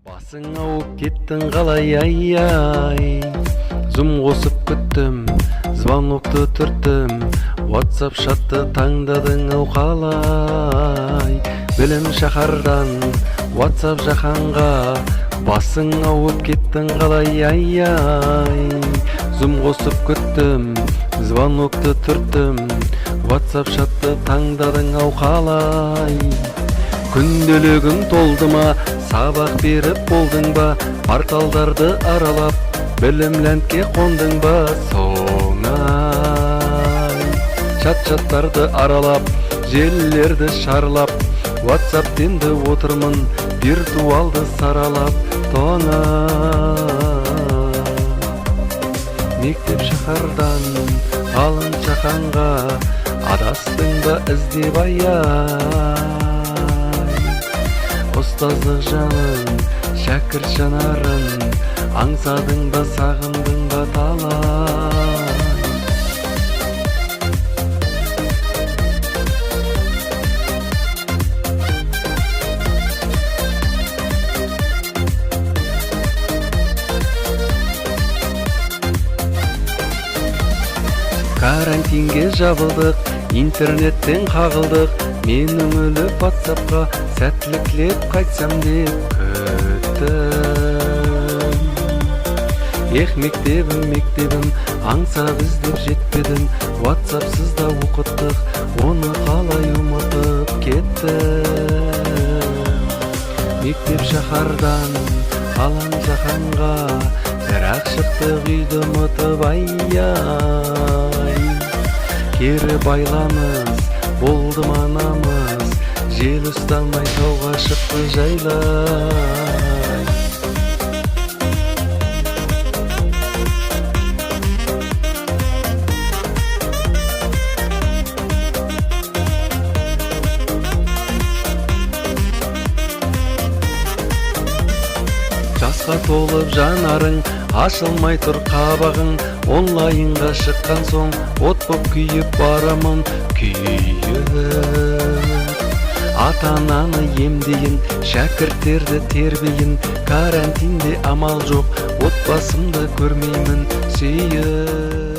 Басың ауып кеттің қалай ай-ай, зум қосып күттім, звонокты түрттім, WhatsApp шатты таңдадың ау қалай. Білім шаһардан WhatsApp жаһанға, басың ауып кеттің қалай ай-ай, зум қосып күттім, звонокты түрттім, WhatsApp шатты таңдадың ау қалай. Күнделігің толды ма, сабақ беріп болдың ба, порталдарды аралап, білімләндке қондың ба, соңай. Чат-чаттарды аралап, желілерді шарлап, WhatsApp денді отырмын, виртуалды саралап, тоңай. Мектеп шаһардан алын жаһанға, адастың ба іздеп ай-ай. Ұстаздық жанын, шәкірт жанарын, аңсадың ба, сағындың ба талай. Карантинге жабылдық, интернеттен қағылдық, мен үңіліп WhatsAppқа сәттілік тілеп қайтсам деп күттім. Мектебім, аңсап іздеп жетпедім, WhatsAppсыз да оқыттық, оны қалай ұмытып кеттім. Мектеп шаһардан алаң жаһанға, бірақ шықтық үйді ұмытып ай-ай. Кері байланыс болды манамыз, жел ұстамай тауға шықты жайлай. Жасқа толып жанарың, ашылмай тұр қабағың, онлайнға шыққан соң от боп күйіп барамын, күйіп. Ата-ананы емдейін, шәкірттерді тербейін, карантинде амал жоқ, отбасымды көрмеймін сүйіп.